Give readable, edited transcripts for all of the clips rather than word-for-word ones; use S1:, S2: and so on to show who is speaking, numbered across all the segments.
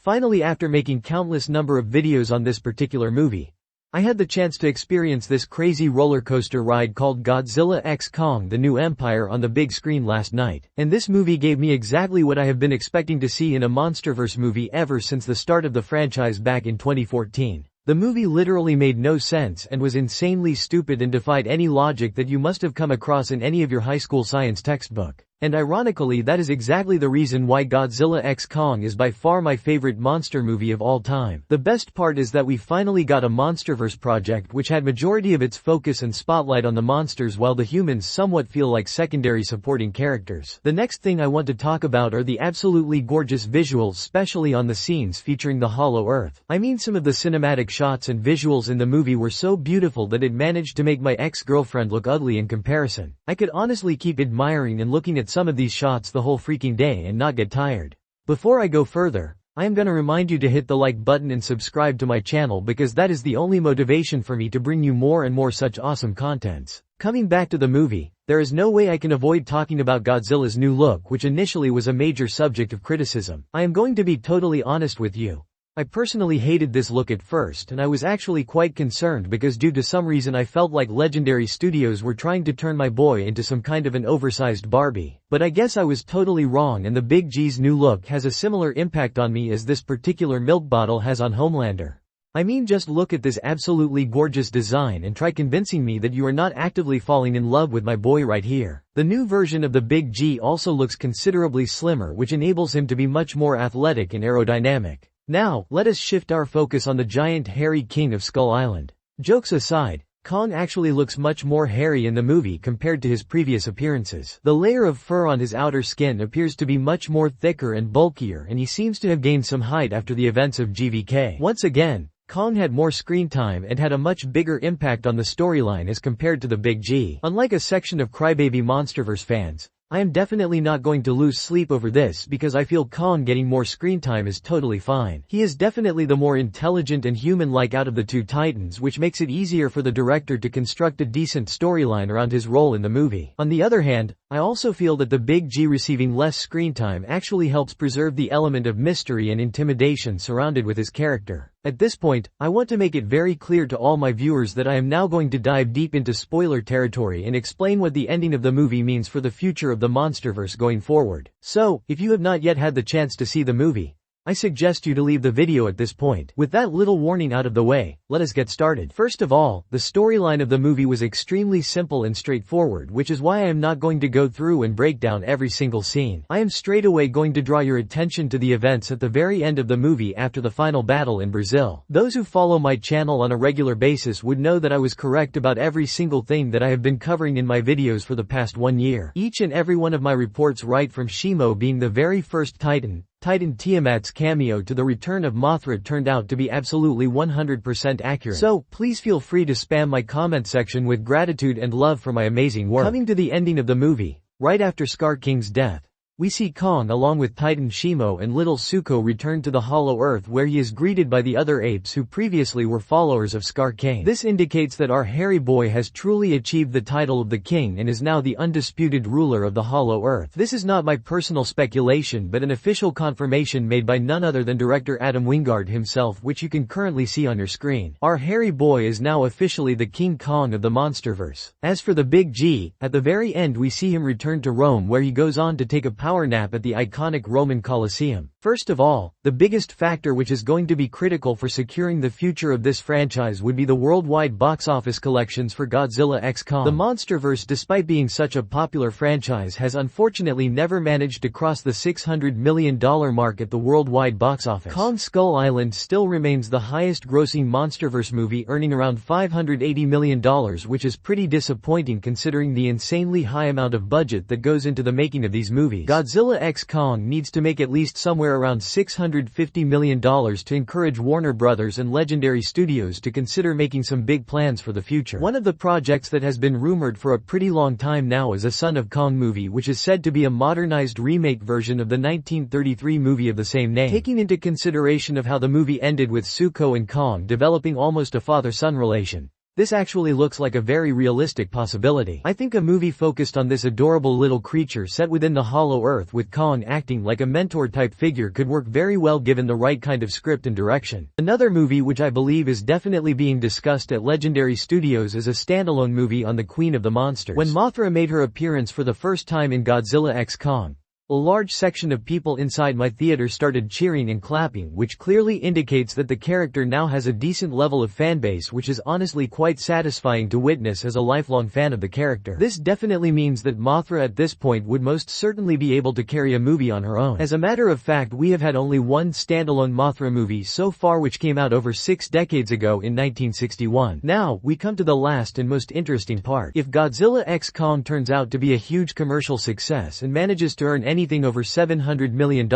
S1: finally, after making countless number of videos on this particular movie, I had the chance to experience this crazy roller coaster ride called Godzilla x Kong: The New Empire on the big screen last night. And this movie gave me exactly what I have been expecting to see in a monsterverse movie ever since the start of the franchise back in 2014. The movie literally made no sense and was insanely stupid and defied any logic that you must have come across in any of your high school science textbook. And ironically, that is exactly the reason why Godzilla x Kong is by far my favorite monster movie of all time. The best part is that we finally got a monsterverse project which had majority of its focus and spotlight on the monsters, while the humans somewhat feel like secondary supporting characters. The next thing I want to talk about are the absolutely gorgeous visuals, especially on the scenes featuring the Hollow Earth. I mean, some of the cinematic shots and visuals in the movie were so beautiful that it managed to make my ex-girlfriend look ugly in comparison. I could honestly keep admiring and looking at some of these shots the whole freaking day and not get tired. Before I go further, I am gonna remind you to hit the like button and subscribe to my channel, because that is the only motivation for me to bring you more and more such awesome contents. Coming back to the movie, there is no way I can avoid talking about Godzilla's new look, which initially was a major subject of criticism. I am going to be totally honest with you. I personally hated this look at first, and I was actually quite concerned because due to some reason I felt like Legendary Studios were trying to turn my boy into some kind of an oversized Barbie. But I guess I was totally wrong, and the Big G's new look has a similar impact on me as this particular milk bottle has on Homelander. I mean, just look at this absolutely gorgeous design and try convincing me that you are not actively falling in love with my boy right here. The new version of the Big G also looks considerably slimmer, which enables him to be much more athletic and aerodynamic. Now, let us shift our focus on the giant hairy king of Skull Island. Jokes aside, Kong actually looks much more hairy in the movie compared to his previous appearances. The layer of fur on his outer skin appears to be much more thicker and bulkier, and he seems to have gained some height after the events of GVK. Once again, Kong had more screen time and had a much bigger impact on the storyline as compared to the Big G. Unlike a section of crybaby Monsterverse fans, I am definitely not going to lose sleep over this, because I feel Kong getting more screen time is totally fine. He is definitely the more intelligent and human-like out of the two titans, which makes it easier for the director to construct a decent storyline around his role in the movie. On the other hand, I also feel that the Big G receiving less screen time actually helps preserve the element of mystery and intimidation surrounded with his character. At this point, I want to make it very clear to all my viewers that I am now going to dive deep into spoiler territory and explain what the ending of the movie means for the future of the Monsterverse going forward. So, if you have not yet had the chance to see the movie, I suggest you to leave the video at this point. With that little warning out of the way, let us get started. First of all, the storyline of the movie was extremely simple and straightforward, which is why I am not going to go through and break down every single scene. I am straight away going to draw your attention to the events at the very end of the movie after the final battle in Brazil. Those who follow my channel on a regular basis would know that I was correct about every single thing that I have been covering in my videos for the past 1 year. Each and every one of my reports, right from Shimo being the very first Titan Tiamat's cameo to the return of Mothra, turned out to be absolutely 100% accurate. So, please feel free to spam my comment section with gratitude and love for my amazing work. Coming to the ending of the movie, right after Skar King's death, we see Kong along with Titan Shimo and little Zuko return to the Hollow Earth, where he is greeted by the other apes who previously were followers of Skar King. This indicates that our hairy boy has truly achieved the title of the king and is now the undisputed ruler of the Hollow Earth. This is not my personal speculation, but an official confirmation made by none other than director Adam Wingard himself, which you can currently see on your screen. Our hairy boy is now officially the King Kong of the Monsterverse. As for the Big G, at the very end we see him return to Rome, where he goes on to take a power nap at the iconic Roman Colosseum. First of all, the biggest factor which is going to be critical for securing the future of this franchise would be the worldwide box office collections for Godzilla x Kong. The Monsterverse, despite being such a popular franchise, has unfortunately never managed to cross the $600 million mark at the worldwide box office. Kong Skull Island still remains the highest grossing Monsterverse movie, earning around $580 million, which is pretty disappointing considering the insanely high amount of budget that goes into the making of these movies. Godzilla x Kong needs to make at least somewhere around $650 million to encourage Warner Brothers and Legendary Studios to consider making some big plans for the future. One of the projects that has been rumored for a pretty long time now is a Son of Kong movie, which is said to be a modernized remake version of the 1933 movie of the same name. Taking into consideration of how the movie ended with Zuko and Kong developing almost a father-son relation, This actually looks like a very realistic possibility. I think a movie focused on this adorable little creature set within the hollow earth with Kong acting like a mentor-type figure could work very well given the right kind of script and direction. Another movie which I believe is definitely being discussed at Legendary Studios is a standalone movie on the Queen of the Monsters. When Mothra made her appearance for the first time in Godzilla x Kong, a large section of people inside my theater started cheering and clapping, which clearly indicates that the character now has a decent level of fanbase, which is honestly quite satisfying to witness as a lifelong fan of the character. This definitely means that Mothra at this point would most certainly be able to carry a movie on her own. As a matter of fact, we have had only one standalone Mothra movie so far, which came out over 6 decades ago in 1961. Now, we come to the last and most interesting part. If Godzilla x Kong turns out to be a huge commercial success and manages to earn anything over $700 million,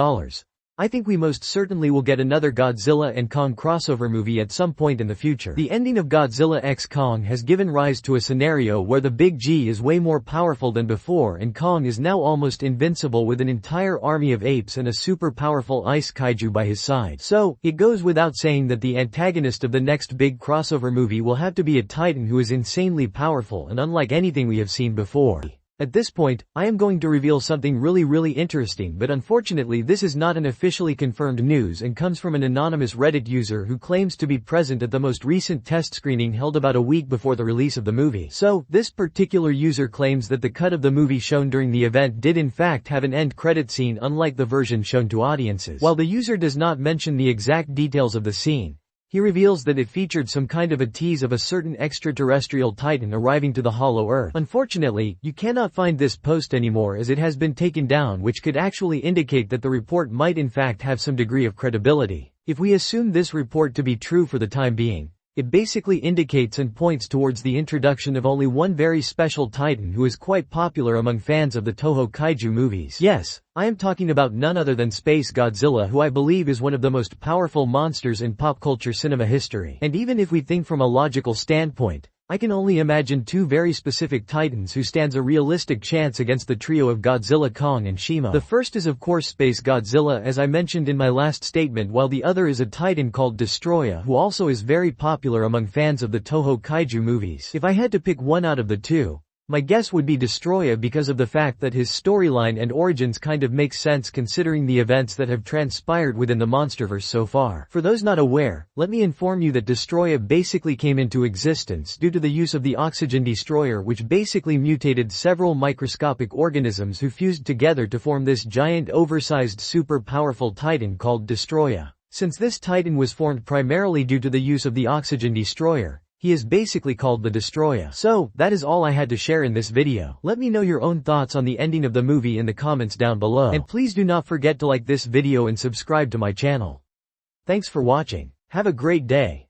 S1: I think we most certainly will get another Godzilla and Kong crossover movie at some point in the future. The ending of Godzilla x Kong has given rise to a scenario where the Big G is way more powerful than before and Kong is now almost invincible with an entire army of apes and a super powerful ice kaiju by his side. So, it goes without saying that the antagonist of the next big crossover movie will have to be a titan who is insanely powerful and unlike anything we have seen before. At this point, I am going to reveal something really interesting, but unfortunately this is not an officially confirmed news and comes from an anonymous Reddit user who claims to be present at the most recent test screening held about a week before the release of the movie. So, this particular user claims that the cut of the movie shown during the event did in fact have an end credit scene unlike the version shown to audiences. While the user does not mention the exact details of the scene, he reveals that it featured some kind of a tease of a certain extraterrestrial titan arriving to the hollow earth. Unfortunately, you cannot find this post anymore as it has been taken down, which could actually indicate that the report might in fact have some degree of credibility. If we assume this report to be true for the time being, it basically indicates and points towards the introduction of only one very special titan who is quite popular among fans of the Toho Kaiju movies. Yes, I am talking about none other than Space Godzilla, who I believe is one of the most powerful monsters in pop culture cinema history. And even if we think from a logical standpoint, I can only imagine two very specific titans who stands a realistic chance against the trio of Godzilla, Kong and Shimo. The first is of course Space Godzilla, as I mentioned in my last statement, while the other is a titan called Destroyah, who also is very popular among fans of the Toho Kaiju movies. If I had to pick one out of the two, my guess would be Destroyah because of the fact that his storyline and origins kind of make sense considering the events that have transpired within the monsterverse so far. For those not aware, let me inform you that Destroyah basically came into existence due to the use of the oxygen destroyer, which basically mutated several microscopic organisms who fused together to form this giant oversized super powerful titan called Destroyah. Since this titan was formed primarily due to the use of the oxygen destroyer, he is basically called the Destroyah. So, that is all I had to share in this video. Let me know your own thoughts on the ending of the movie in the comments down below. And please do not forget to like this video and subscribe to my channel. Thanks for watching. Have a great day.